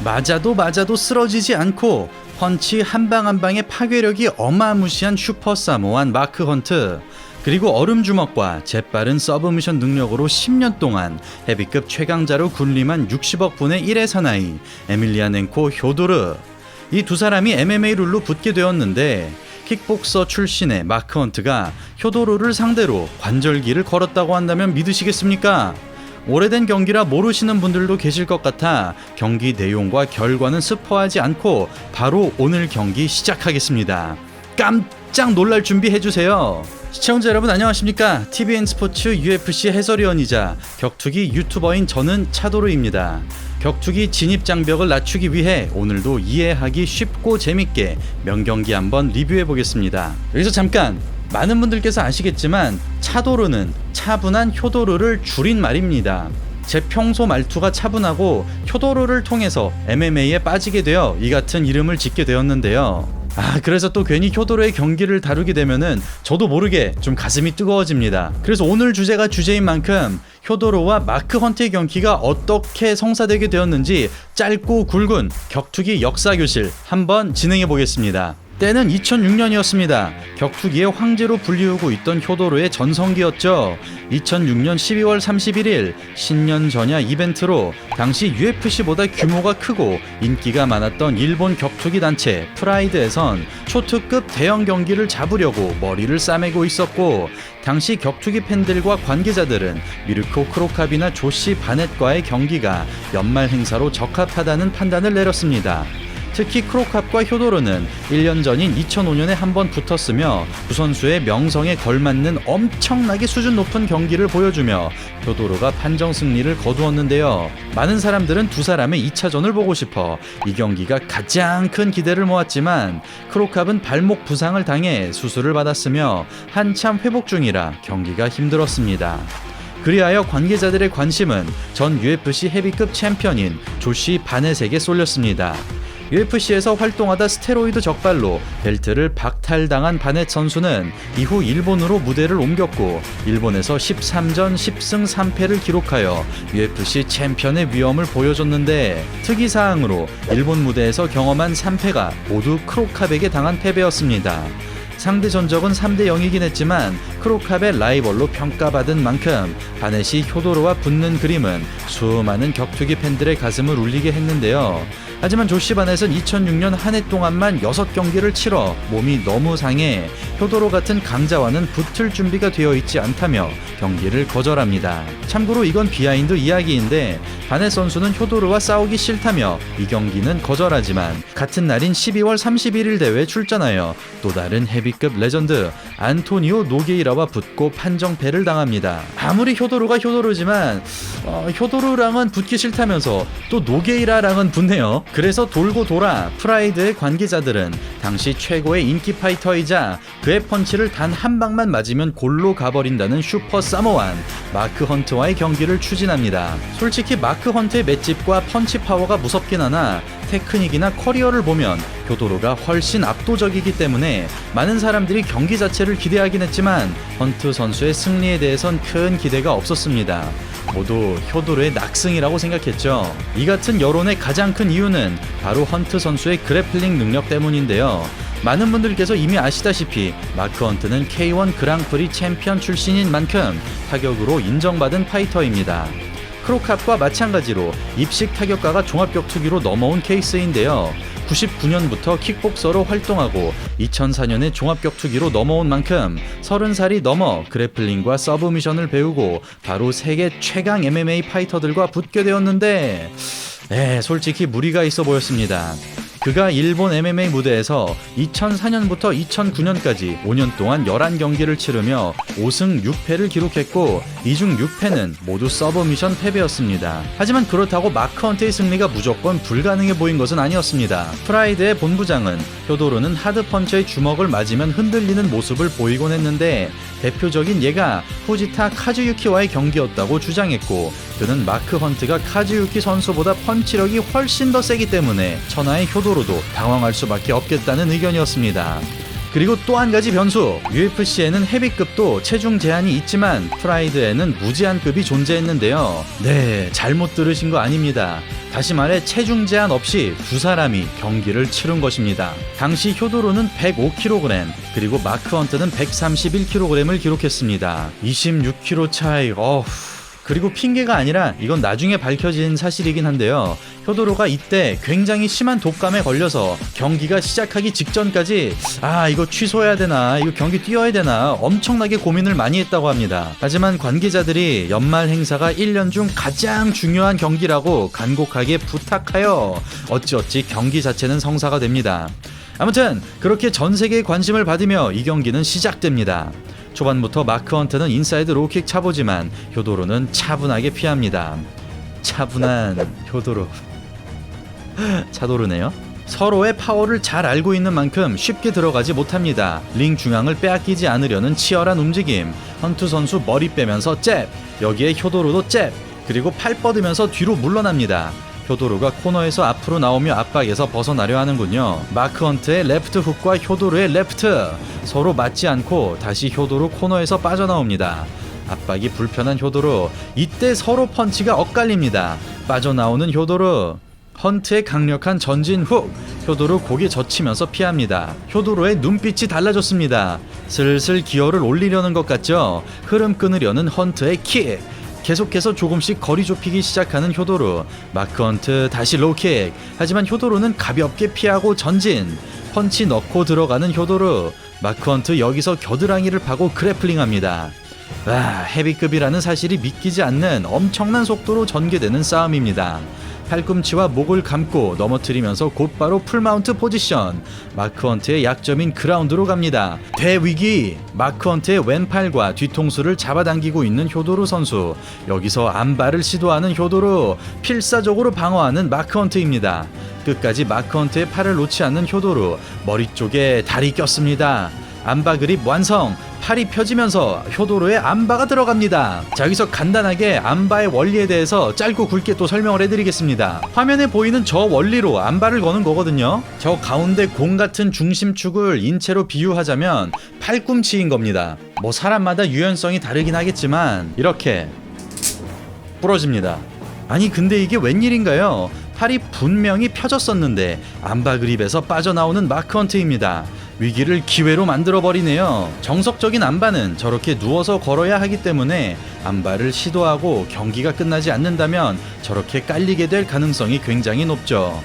맞아도 쓰러지지 않고 펀치 한 방 한 방의 파괴력이 어마무시한 슈퍼 사모안 마크 헌트, 그리고 얼음 주먹과 재빠른 서브미션 능력으로 10년 동안 헤비급 최강자로 군림한 60억 분의 1의 사나이 에밀리아넨코 효도르. 이 두 사람이 MMA 룰로 붙게 되었는데, 킥복서 출신의 마크 헌트가 효도르를 상대로 관절기를 걸었다고 한다면 믿으시겠습니까? 오래된 경기라 모르시는 분들도 계실 것 같아 경기 내용과 결과는 스포하지 않고 바로 오늘 경기 시작하겠습니다. 깜짝 놀랄 준비 해주세요. 시청자 여러분 안녕하십니까? TVN 스포츠 UFC 해설위원이자 격투기 유튜버인 저는 차도르입니다. 격투기 진입장벽을 낮추기 위해 오늘도 이해하기 쉽고 재밌게 명경기 한번 리뷰해보겠습니다. 여기서 잠깐, 많은 분들께서 아시겠지만 차도르는 차분한 효도르를 줄인 말입니다. 제 평소 말투가 차분하고 효도르를 통해서 MMA에 빠지게 되어 이 같은 이름을 짓게 되었는데요. 그래서 또 괜히 효도르의 경기를 다루게 되면은 저도 모르게 좀 가슴이 뜨거워집니다. 그래서 오늘 주제가 주제인 만큼 효도르와 마크 헌트의 경기가 어떻게 성사되게 되었는지 짧고 굵은 격투기 역사교실 한번 진행해 보겠습니다. 때는 2006년이었습니다. 격투기의 황제로 불리우고 있던 효도르의 전성기였죠. 2006년 12월 31일 신년 전야 이벤트로 당시 UFC보다 규모가 크고 인기가 많았던 일본 격투기 단체 프라이드에선 초특급 대형 경기를 잡으려고 머리를 싸매고 있었고, 당시 격투기 팬들과 관계자들은 미르코 크로캅이나 조시 바넷과의 경기가 연말 행사로 적합하다는 판단을 내렸습니다. 특히 크로캅과 효도르는 1년 전인 2005년에 한번 붙었으며 두 선수의 명성에 걸맞는 엄청나게 수준 높은 경기를 보여주며 효도르가 판정 승리를 거두었는데요. 많은 사람들은 두 사람의 2차전을 보고 싶어 이 경기가 가장 큰 기대를 모았지만 크로캅은 발목 부상을 당해 수술을 받았으며 한참 회복 중이라 경기가 힘들었습니다. 그리하여 관계자들의 관심은 전 UFC 헤비급 챔피언인 조시 바넷에게 쏠렸습니다. UFC에서 활동하다 스테로이드 적발로 벨트를 박탈당한 바넷 선수는 이후 일본으로 무대를 옮겼고 일본에서 13전 10승 3패를 기록하여 UFC 챔피언의 위엄을 보여줬는데, 특이사항으로 일본 무대에서 경험한 3패가 모두 크로캅에게 당한 패배였습니다. 상대 전적은 3대 0이긴 했지만 크로캅의 라이벌로 평가받은 만큼 바넷이 효도르와 붙는 그림은 수많은 격투기 팬들의 가슴을 울리게 했는데요. 하지만 조시 바넷은 2006년 한 해 동안만 6경기를 치러 몸이 너무 상해 효도르 같은 강자와는 붙을 준비가 되어 있지 않다며 경기를 거절합니다. 참고로 이건 비하인드 이야기인데, 바넷 선수는 효도르와 싸우기 싫다며 이 경기는 거절하지만 같은 날인 12월 31일 대회에 출전하여 또 다른 헤비급 레전드 안토니오 노게이라와 붙고 판정패를 당합니다. 아무리 효도르가 효도르지만 효도르랑은 붙기 싫다면서 또 노게이라랑은 붙네요. 그래서 돌고 돌아 프라이드의 관계자들은 당시 최고의 인기 파이터이자 그의 펀치를 단 한 방만 맞으면 골로 가버린다는 슈퍼 사모안 마크 헌트와의 경기를 추진합니다. 솔직히 마크 헌트의 맷집과 펀치 파워가 무섭긴 하나 테크닉이나 커리어를 보면 효도르가 훨씬 압도적이기 때문에 많은 사람들이 경기 자체를 기대하긴 했지만 헌트 선수의 승리에 대해선 큰 기대가 없었습니다. 모두 효도르의 낙승이라고 생각했죠. 이 같은 여론의 가장 큰 이유는 바로 헌트 선수의 그래플링 능력 때문인데요. 많은 분들께서 이미 아시다시피 마크 헌트는 K1 그랑프리 챔피언 출신인 만큼 타격으로 인정받은 파이터입니다. 크로캅과 마찬가지로 입식 타격가가 종합격투기로 넘어온 케이스인데요. 99년부터 킥복서로 활동하고 2004년에 종합격투기로 넘어온 만큼 30살이 넘어 그래플링과 서브미션을 배우고 바로 세계 최강 MMA 파이터들과 붙게 되었는데, 솔직히 무리가 있어 보였습니다. 그가 일본 MMA 무대에서 2004년부터 2009년까지 5년 동안 11경기를 치르며 5승 6패를 기록했고 이 중 6패는 모두 서브미션 패배였습니다. 하지만 그렇다고 마크 헌트의 승리가 무조건 불가능해 보인 것은 아니었습니다. 프라이드의 본부장은 효도르는 하드펀치의 주먹을 맞으면 흔들리는 모습을 보이곤 했는데 대표적인 예가 후지타 카즈유키와의 경기였다고 주장했고, 그는 마크 헌트가 카즈유키 선수보다 펀치력이 훨씬 더 세기 때문에 천하의 효도르도 당황할 수밖에 없겠다는 의견이었습니다. 그리고 또 한 가지 변수, UFC에는 헤비급도 체중 제한이 있지만 프라이드에는 무제한급이 존재했는데요. 네, 잘못 들으신 거 아닙니다. 다시 말해 체중 제한 없이 두 사람이 경기를 치른 것입니다. 당시 효도로는 105kg 그리고 마크 헌트는 131kg을 기록했습니다. 26kg 차이. 그리고 핑계가 아니라 이건 나중에 밝혀진 사실이긴 한데요. 효도로가 이때 굉장히 심한 독감에 걸려서 경기가 시작하기 직전까지 이거 취소해야 되나, 이거 경기 뛰어야 되나 엄청나게 고민을 많이 했다고 합니다. 하지만 관계자들이 연말 행사가 1년 중 가장 중요한 경기라고 간곡하게 부탁하여 어찌어찌 경기 자체는 성사가 됩니다. 아무튼 그렇게 전 세계의 관심을 받으며 이 경기는 시작됩니다. 초반부터 마크 헌트는 인사이드 로킥 차보지만 효도로는 차분하게 피합니다. 차분한 효도로. 차도르네요. 서로의 파워를 잘 알고 있는 만큼 쉽게 들어가지 못합니다. 링 중앙을 빼앗기지 않으려는 치열한 움직임. 헌트 선수 머리 빼면서 잽, 여기에 효도로도 잽, 그리고 팔 뻗으면서 뒤로 물러납니다. 효도로가 코너에서 앞으로 나오며 압박에서 벗어나려 하는군요. 마크 헌트의 레프트 훅과 효도로의 레프트, 서로 맞지 않고 다시 효도로 코너에서 빠져나옵니다. 압박이 불편한 효도로, 이때 서로 펀치가 엇갈립니다. 빠져나오는 효도로, 헌트의 강력한 전진 훅, 효도로 고개 젖히면서 피합니다. 효도로의 눈빛이 달라졌습니다. 슬슬 기어를 올리려는 것 같죠? 흐름 끊으려는 헌트의 킥, 계속해서 조금씩 거리 좁히기 시작하는 효도로. 마크 헌트 다시 로킥, 하지만 효도로는 가볍게 피하고 전진, 펀치 넣고 들어가는 효도로. 마크 헌트 여기서 겨드랑이를 파고 그래플링합니다. 헤비급이라는 사실이 믿기지 않는 엄청난 속도로 전개되는 싸움입니다. 팔꿈치와 목을 감고 넘어뜨리면서 곧바로 풀마운트 포지션. 마크 헌트의 약점인 그라운드로 갑니다. 대위기. 마크 헌트의 왼팔과 뒤통수를 잡아당기고 있는 효도로 선수. 여기서 안발을 시도하는 효도로, 필사적으로 방어하는 마크 헌트입니다. 끝까지 마크 헌트의 팔을 놓지 않는 효도로. 머리 쪽에 다리 꼈습니다. 안바 그립 완성. 팔이 펴지면서 효도로의 안바가 들어갑니다. 자, 여기서 간단하게 안바의 원리에 대해서 짧고 굵게 또 설명을 해드리겠습니다. 화면에 보이는 저 원리로 안바를 거는 거거든요. 저 가운데 공 같은 중심축을 인체로 비유하자면 팔꿈치인 겁니다. 뭐 사람마다 유연성이 다르긴 하겠지만 이렇게 부러집니다. 아니 근데 이게 웬일인가요? 팔이 분명히 펴졌었는데 안바 그립에서 빠져나오는 마크 헌트입니다. 위기를 기회로 만들어버리네요. 정석적인 안바는 저렇게 누워서 걸어야 하기 때문에 안바를 시도하고 경기가 끝나지 않는다면 저렇게 깔리게 될 가능성이 굉장히 높죠.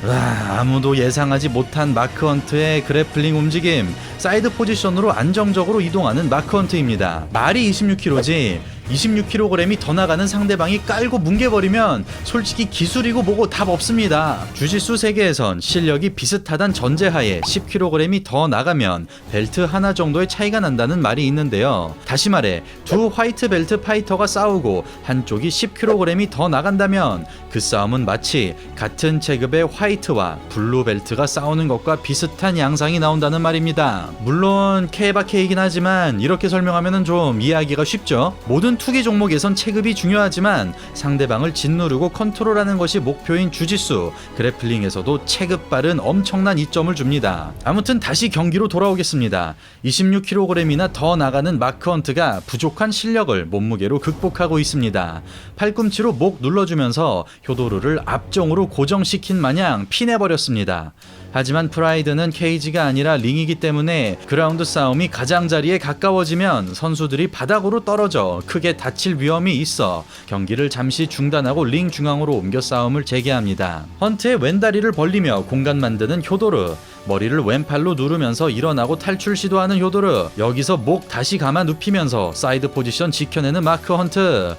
아무도 예상하지 못한 마크 헌트의 그래플링 움직임. 사이드 포지션으로 안정적으로 이동하는 마크 헌트입니다. 말이 26kg지 26kg이 더 나가는 상대방이 깔고 뭉개버리면 솔직히 기술이고 뭐고 답 없습니다. 주짓수 세계에선 실력이 비슷하단 전제하에 10kg이 더 나가면 벨트 하나 정도의 차이가 난다는 말이 있는데요. 다시 말해 두 화이트 벨트 파이터가 싸우고 한쪽이 10kg이 더 나간다면 그 싸움은 마치 같은 체급의 화이트와 블루 벨트가 싸우는 것과 비슷한 양상이 나온다는 말입니다. 물론 K바케이긴 하지만 이렇게 설명하면 좀 이해하기가 쉽죠. 모든 투기 종목에선 체급이 중요하지만 상대방을 짓누르고 컨트롤하는 것이 목표인 주짓수, 그래플링에서도 체급발은 엄청난 이점을 줍니다. 아무튼 다시 경기로 돌아오겠습니다. 26kg이나 더 나가는 마크 헌트가 부족한 실력을 몸무게로 극복하고 있습니다. 팔꿈치로 목 눌러주면서 효도르를 앞정으로 고정시킨 마냥 피내버렸습니다. 하지만 프라이드는 케이지가 아니라 링이기 때문에 그라운드 싸움이 가장자리에 가까워지면 선수들이 바닥으로 떨어져 크게 다칠 위험이 있어 경기를 잠시 중단하고 링 중앙으로 옮겨 싸움을 재개합니다. 헌트의 왼다리를 벌리며 공간 만드는 효도르, 머리를 왼팔로 누르면서 일어나고 탈출 시도하는 효도르, 여기서 목 다시 감아 눕히면서 사이드 포지션 지켜내는 마크 헌트.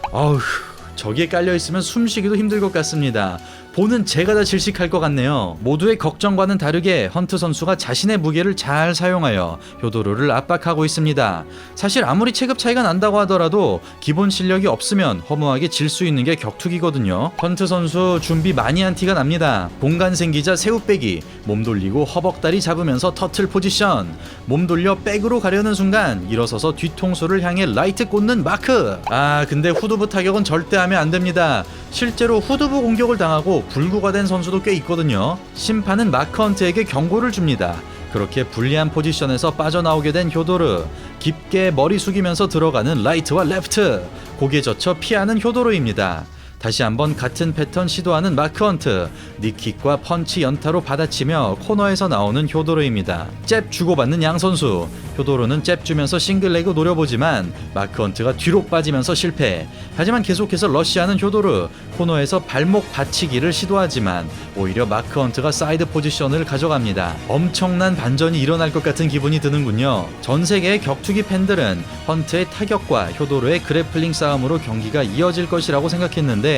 저기에 깔려있으면 숨쉬기도 힘들 것 같습니다. 보는 제가 다 질식할 것 같네요. 모두의 걱정과는 다르게 헌트 선수가 자신의 무게를 잘 사용하여 효도르를 압박하고 있습니다. 사실 아무리 체급 차이가 난다고 하더라도 기본 실력이 없으면 허무하게 질 수 있는 게 격투기거든요. 헌트 선수 준비 많이 한 티가 납니다. 공간 생기자 새우빼기, 몸 돌리고 허벅다리 잡으면서 터틀 포지션, 몸 돌려 백으로 가려는 순간 일어서서 뒤통수를 향해 라이트 꽂는 마크. 근데 후두부 타격은 절대 하면 안 됩니다. 실제로 후두부 공격을 당하고 불구가 된 선수도 꽤 있거든요. 심판은 마크 헌트에게 경고를 줍니다. 그렇게 불리한 포지션에서 빠져나오게 된 효도르, 깊게 머리 숙이면서 들어가는 라이트와 레프트, 고개 젖혀 피하는 효도르입니다. 다시 한번 같은 패턴 시도하는 마크 헌트. 니킥과 펀치 연타로 받아치며 코너에서 나오는 효도르입니다. 잽 주고받는 양 선수. 효도르는 잽 주면서 싱글레그 노려보지만 마크 헌트가 뒤로 빠지면서 실패. 하지만 계속해서 러시하는 효도르. 코너에서 발목 받치기를 시도하지만 오히려 마크 헌트가 사이드 포지션을 가져갑니다. 엄청난 반전이 일어날 것 같은 기분이 드는군요. 전 세계의 격투기 팬들은 헌트의 타격과 효도르의 그래플링 싸움으로 경기가 이어질 것이라고 생각했는데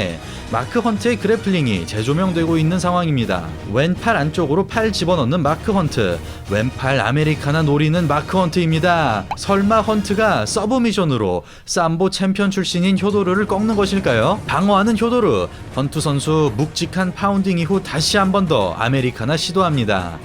마크 헌트의 그래플링이 재조명되고 있는 상황입니다. 왼팔 안쪽으로 팔 집어넣는 마크 헌트, 왼팔 아메리카나 노리는 마크 헌트입니다. 설마 헌트가 서브미션으로 삼보 챔피언 출신인 효도르를 꺾는 것일까요? 방어하는 효도르. 헌트 선수 묵직한 파운딩 이후 다시 한 번 더 아메리카나 시도합니다.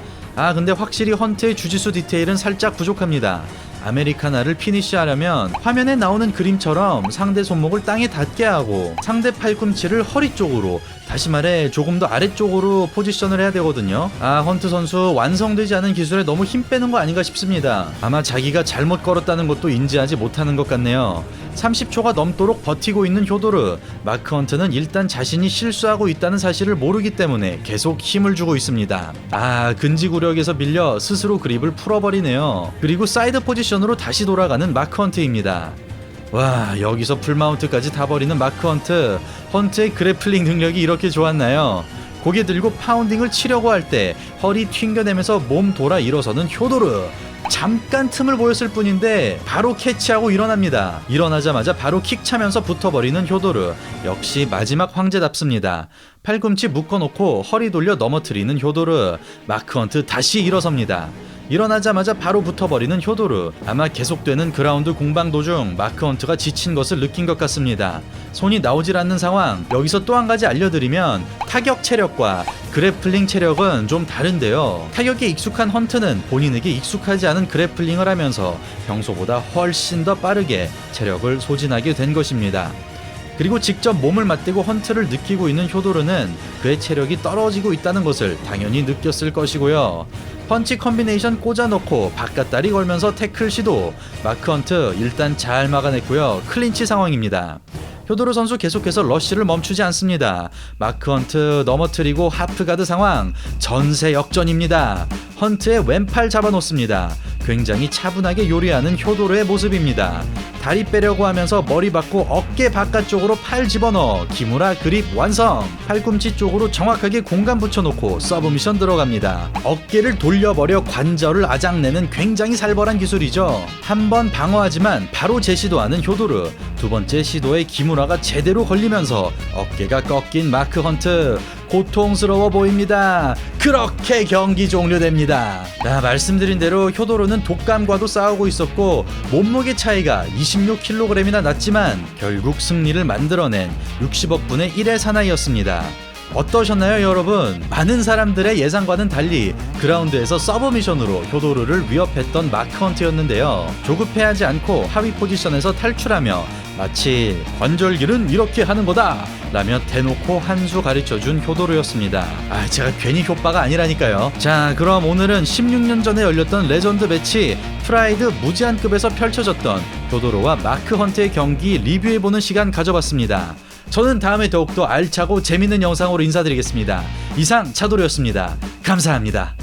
근데 확실히 헌트의 주짓수 디테일은 살짝 부족합니다. 아메리카나를 피니시하려면 화면에 나오는 그림처럼 상대 손목을 땅에 닿게 하고 상대 팔꿈치를 허리 쪽으로, 다시 말해 조금 더 아래쪽으로 포지션을 해야 되거든요. 헌트 선수 완성되지 않은 기술에 너무 힘 빼는 거 아닌가 싶습니다. 아마 자기가 잘못 걸었다는 것도 인지하지 못하는 것 같네요. 30초가 넘도록 버티고 있는 효도르. 마크 헌트는 일단 자신이 실수하고 있다는 사실을 모르기 때문에 계속 힘을 주고 있습니다. 근지구력에서 밀려 스스로 그립을 풀어버리네요. 그리고 사이드 포지션으로 다시 돌아가는 마크 헌트입니다. 와, 여기서 풀마운트까지 다 버리는 마크 헌트. 헌트의 그래플링 능력이 이렇게 좋았나요? 고개 들고 파운딩을 치려고 할 때 허리 튕겨내면서 몸 돌아 일어서는 효도르. 잠깐 틈을 보였을 뿐인데 바로 캐치하고 일어납니다. 일어나자마자 바로 킥 차면서 붙어버리는 효도르. 역시 마지막 황제답습니다. 팔꿈치 묶어놓고 허리 돌려 넘어뜨리는 효도르. 마크 헌트 다시 일어섭니다. 일어나자마자 바로 붙어버리는 효도르. 아마 계속되는 그라운드 공방 도중 마크 헌트가 지친 것을 느낀 것 같습니다. 손이 나오질 않는 상황. 여기서 또 한 가지 알려드리면 타격 체력과 그래플링 체력은 좀 다른데요. 타격에 익숙한 헌트는 본인에게 익숙하지 않은 그래플링을 하면서 평소보다 훨씬 더 빠르게 체력을 소진하게 된 것입니다. 그리고 직접 몸을 맞대고 헌트를 느끼고 있는 효도르는 그의 체력이 떨어지고 있다는 것을 당연히 느꼈을 것이고요. 펀치 컨비네이션 꽂아놓고 바깥다리 걸면서 태클 시도. 마크 헌트 일단 잘 막아냈고요. 클린치 상황입니다. 효도르 선수 계속해서 러쉬를 멈추지 않습니다. 마크 헌트 넘어뜨리고 하프가드 상황. 전세 역전입니다. 헌트의 왼팔 잡아놓습니다. 굉장히 차분하게 요리하는 효도르의 모습입니다. 다리 빼려고 하면서 머리 받고 어깨 바깥쪽으로 팔 집어넣어 기무라 그립 완성. 팔꿈치 쪽으로 정확하게 공간 붙여놓고 서브미션 들어갑니다. 어깨를 돌려버려 관절을 아작내는 굉장히 살벌한 기술이죠. 한 번 방어하지만 바로 재시도하는 효도르. 두 번째 시도에 기무라가 제대로 걸리면서 어깨가 꺾인 마크 헌트. 고통스러워 보입니다. 그렇게 경기 종료됩니다. 말씀드린 대로 효도르는 독감과도 싸우고 있었고 몸무게 차이가 26kg이나 났지만 결국 승리를 만들어낸 60억 분의 1의 사나이였습니다. 어떠셨나요, 여러분? 많은 사람들의 예상과는 달리 그라운드에서 서브미션으로 효도르를 위협했던 마크 헌트였는데요. 조급해하지 않고 하위 포지션에서 탈출하며 마치 관절기는 이렇게 하는 거다 라며 대놓고 한 수 가르쳐준 효도르였습니다. 제가 괜히 효빠가 아니라니까요. 자, 그럼 오늘은 16년 전에 열렸던 레전드 매치 프라이드 무제한급에서 펼쳐졌던 효도르와 마크 헌트의 경기 리뷰해보는 시간 가져봤습니다. 저는 다음에 더욱더 알차고 재밌는 영상으로 인사드리겠습니다. 이상 차도르였습니다. 감사합니다.